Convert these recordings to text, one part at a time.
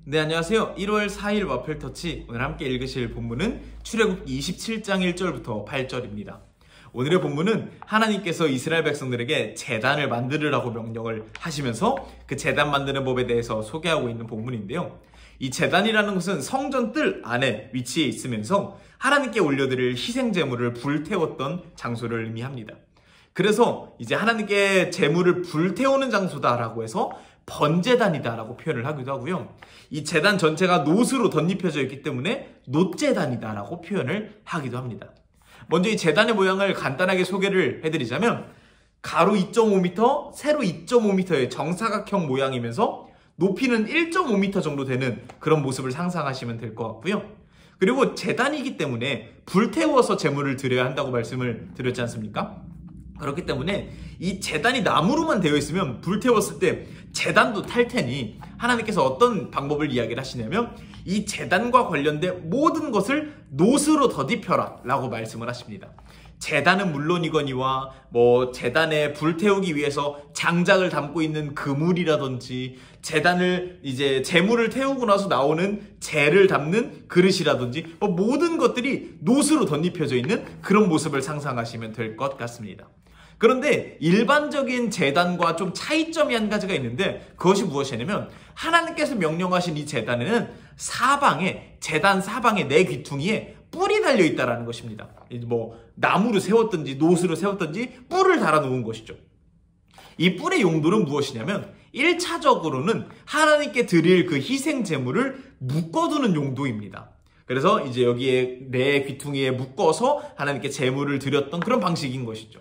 네, 안녕하세요. 1월 4일 와펠터치. 오늘 함께 읽으실 본문은 출애굽기 27장 1절부터 8절입니다. 오늘의 본문은 하나님께서 이스라엘 백성들에게 제단을 만들으라고 명령을 하시면서 그 제단 만드는 법에 대해서 소개하고 있는 본문인데요. 이 제단이라는 것은 성전 뜰 안에 위치해 있으면서 하나님께 올려드릴 희생제물을 불태웠던 장소를 의미합니다. 그래서 이제 하나님께 제물을 불태우는 장소다라고 해서 번제단이다라고 표현을 하기도 하고요. 이 제단 전체가 놋으로 덧입혀져 있기 때문에 놋제단이다라고 표현을 하기도 합니다. 먼저 이 제단의 모양을 간단하게 소개를 해드리자면 가로 2.5m, 세로 2.5m의 정사각형 모양이면서 높이는 1.5m 정도 되는 그런 모습을 상상하시면 될 것 같고요. 그리고 제단이기 때문에 불태워서 제물을 드려야 한다고 말씀을 드렸지 않습니까? 그렇기 때문에 이 제단이 나무로만 되어 있으면 불태웠을 때 제단도 탈 테니 하나님께서 어떤 방법을 이야기를 하시냐면 이 제단과 관련된 모든 것을 놋으로 덧입혀라 라고 말씀을 하십니다. 제단은 물론이거니와 제단에 불태우기 위해서 장작을 담고 있는 그물이라든지 제단을 이제 제물을 태우고 나서 나오는 재를 담는 그릇이라든지 모든 것들이 놋으로 덧입혀져 있는 그런 모습을 상상하시면 될 것 같습니다. 그런데 일반적인 제단과 좀 차이점이 한 가지가 있는데 그것이 무엇이냐면 하나님께서 명령하신 이 제단에는 제단 사방에 네 귀퉁이에 뿔이 달려있다는 것입니다. 나무로 세웠든지 놋으로 세웠든지 뿔을 달아놓은 것이죠. 이 뿔의 용도는 무엇이냐면 1차적으로는 하나님께 드릴 그 희생 제물을 묶어두는 용도입니다. 그래서 이제 여기에 네 귀퉁이에 묶어서 하나님께 제물을 드렸던 그런 방식인 것이죠.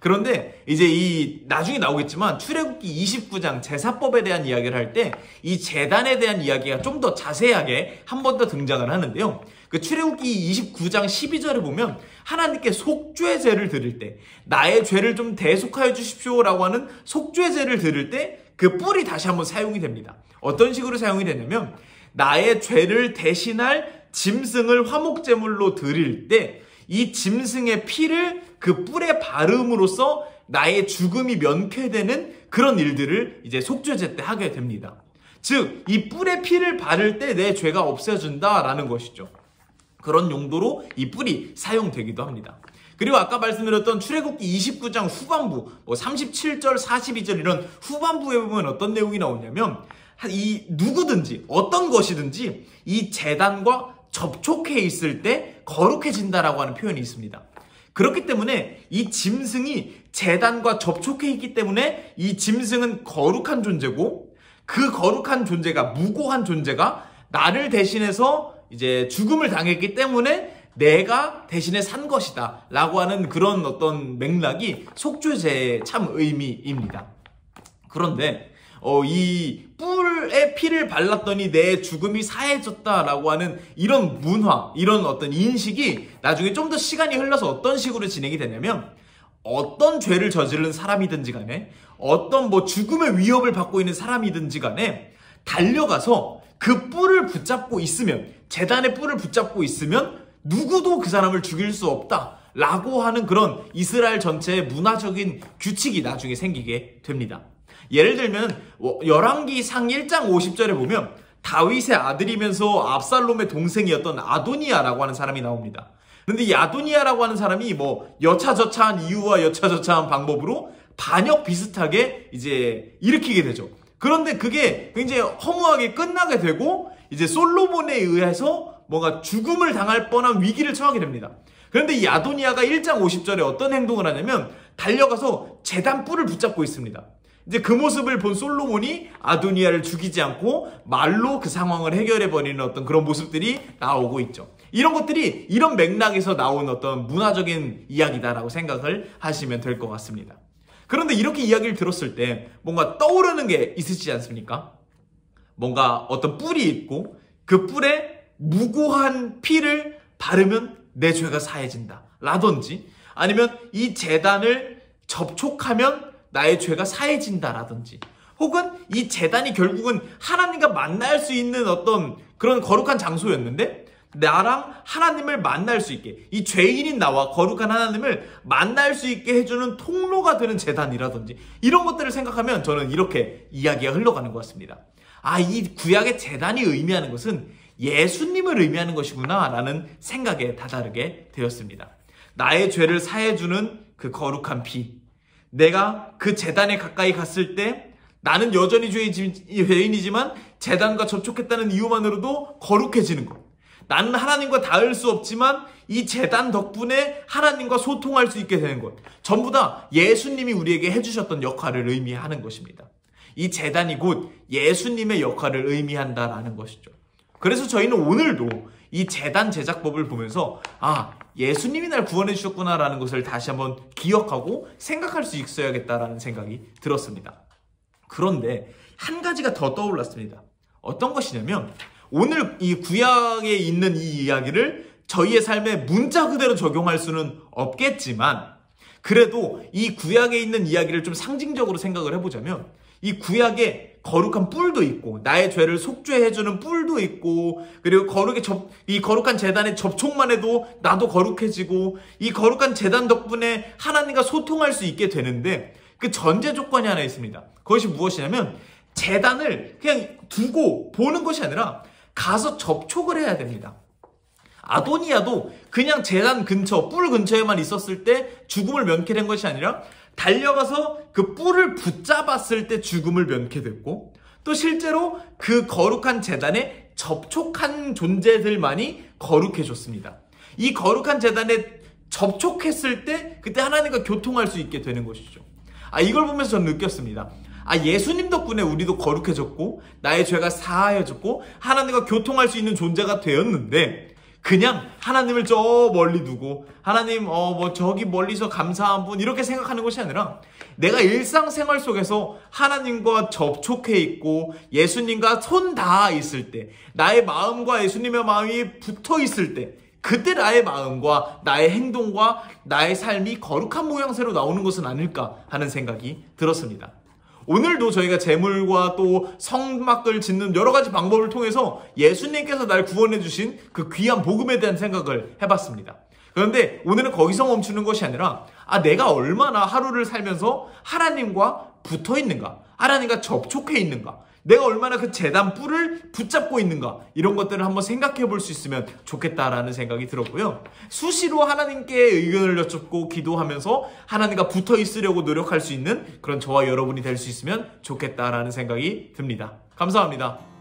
그런데 이제 나중에 나오겠지만 출애굽기 29장 제사법에 대한 이야기를 할 때 이 제단에 대한 이야기가 좀 더 자세하게 한 번 더 등장을 하는데요. 그 출애굽기 29장 12절에 보면 하나님께 속죄제를 드릴 때 나의 죄를 좀 대속하여 주십시오라고 하는 속죄제를 드릴 때 그 뿔이 다시 한번 사용이 됩니다. 어떤 식으로 사용이 되냐면 나의 죄를 대신할 짐승을 화목제물로 드릴 때 이 짐승의 피를 그 뿔에 바름으로써 나의 죽음이 면쾌되는 그런 일들을 이제 속죄제 때 하게 됩니다. 즉, 이 뿔에 피를 바를 때 내 죄가 없어진다라는 것이죠. 그런 용도로 이 뿔이 사용되기도 합니다. 그리고 아까 말씀드렸던 출애굽기 29장 후반부, 37절, 42절 이런 후반부에 보면 어떤 내용이 나오냐면 이 누구든지 어떤 것이든지 이 제단과 접촉해 있을 때 거룩해진다라고 하는 표현이 있습니다. 그렇기 때문에 이 짐승이 제단과 접촉해 있기 때문에 이 짐승은 거룩한 존재고 그 거룩한 존재가 무고한 존재가 나를 대신해서 이제 죽음을 당했기 때문에 내가 대신에 산 것이다 라고 하는 그런 어떤 맥락이 속죄제의 참 의미입니다. 그런데 이 뿔에 피를 발랐더니 내 죽음이 사해졌다라고 하는 이런 문화, 이런 어떤 인식이 나중에 좀 더 시간이 흘러서 어떤 식으로 진행이 되냐면 어떤 죄를 저지른 사람이든지 간에 어떤 죽음의 위협을 받고 있는 사람이든지 간에 달려가서 그 뿔을 붙잡고 있으면 제단의 뿔을 붙잡고 있으면 누구도 그 사람을 죽일 수 없다라고 하는 그런 이스라엘 전체의 문화적인 규칙이 나중에 생기게 됩니다. 예를 들면 열왕기상 1장 50절에 보면 다윗의 아들이면서 압살롬의 동생이었던 아도니아라고 하는 사람이 나옵니다. 그런데 이 아도니아라고 하는 사람이 여차저차한 이유와 여차저차한 방법으로 반역 비슷하게 이제 일으키게 되죠. 그런데 그게 굉장히 허무하게 끝나게 되고 이제 솔로몬에 의해서 뭔가 죽음을 당할 뻔한 위기를 처하게 됩니다. 그런데 이 아도니아가 1장 50절에 어떤 행동을 하냐면 달려가서 제단 뿔을 붙잡고 있습니다. 이제 그 모습을 본 솔로몬이 아도니아를 죽이지 않고 말로 그 상황을 해결해버리는 어떤 그런 모습들이 나오고 있죠. 이런 것들이 이런 맥락에서 나온 어떤 문화적인 이야기다라고 생각을 하시면 될 것 같습니다. 그런데 이렇게 이야기를 들었을 때 뭔가 떠오르는 게 있으시지 않습니까? 뭔가 어떤 뿔이 있고 그 뿔에 무고한 피를 바르면 내 죄가 사해진다 라든지 아니면 이 제단을 접촉하면 나의 죄가 사해진다라든지 혹은 이 제단이 결국은 하나님과 만날 수 있는 어떤 그런 거룩한 장소였는데 나랑 하나님을 만날 수 있게 이 죄인인 나와 거룩한 하나님을 만날 수 있게 해주는 통로가 되는 제단이라든지 이런 것들을 생각하면 저는 이렇게 이야기가 흘러가는 것 같습니다. 이 구약의 제단이 의미하는 것은 예수님을 의미하는 것이구나 라는 생각에 다다르게 되었습니다. 나의 죄를 사해주는 그 거룩한 피, 내가 그 제단에 가까이 갔을 때 나는 여전히 죄인이지만 제단과 접촉했다는 이유만으로도 거룩해지는 것. 나는 하나님과 닿을 수 없지만 이 제단 덕분에 하나님과 소통할 수 있게 되는 것. 전부 다 예수님이 우리에게 해주셨던 역할을 의미하는 것입니다. 이 제단이 곧 예수님의 역할을 의미한다라는 것이죠. 그래서 저희는 오늘도 이 제단 제작법을 보면서 예수님이 날 구원해 주셨구나라는 것을 다시 한번 기억하고 생각할 수 있어야겠다라는 생각이 들었습니다. 그런데 한 가지가 더 떠올랐습니다. 어떤 것이냐면 오늘 이 구약에 있는 이 이야기를 저희의 삶에 문자 그대로 적용할 수는 없겠지만 그래도 이 구약에 있는 이야기를 좀 상징적으로 생각을 해보자면 이 구약에 거룩한 뿔도 있고 나의 죄를 속죄해주는 뿔도 있고 그리고 이 거룩한 제단에 접촉만 해도 나도 거룩해지고 이 거룩한 제단 덕분에 하나님과 소통할 수 있게 되는데 그 전제 조건이 하나 있습니다. 그것이 무엇이냐면 제단을 그냥 두고 보는 것이 아니라 가서 접촉을 해야 됩니다. 아도니아도 그냥 제단 근처, 뿔 근처에만 있었을 때 죽음을 면케 된 것이 아니라 달려가서 그 뿔을 붙잡았을 때 죽음을 면케 됐고 또 실제로 그 거룩한 제단에 접촉한 존재들만이 거룩해졌습니다. 이 거룩한 제단에 접촉했을 때 그때 하나님과 교통할 수 있게 되는 것이죠. 이걸 보면서 저는 느꼈습니다. 예수님 덕분에 우리도 거룩해졌고 나의 죄가 사하여졌고 하나님과 교통할 수 있는 존재가 되었는데 그냥 하나님을 저 멀리 두고 하나님 저기 멀리서 감사한 분 이렇게 생각하는 것이 아니라 내가 일상생활 속에서 하나님과 접촉해 있고 예수님과 손 닿아 있을 때 나의 마음과 예수님의 마음이 붙어 있을 때 그때 나의 마음과 나의 행동과 나의 삶이 거룩한 모양새로 나오는 것은 아닐까 하는 생각이 들었습니다. 오늘도 저희가 제물과 또 성막을 짓는 여러 가지 방법을 통해서 예수님께서 날 구원해 주신 그 귀한 복음에 대한 생각을 해봤습니다. 그런데 오늘은 거기서 멈추는 것이 아니라 내가 얼마나 하루를 살면서 하나님과 붙어 있는가, 하나님과 접촉해 있는가, 내가 얼마나 그 제단 뿔을 붙잡고 있는가 이런 것들을 한번 생각해 볼 수 있으면 좋겠다라는 생각이 들었고요. 수시로 하나님께 의견을 여쭙고 기도하면서 하나님과 붙어 있으려고 노력할 수 있는 그런 저와 여러분이 될 수 있으면 좋겠다라는 생각이 듭니다. 감사합니다.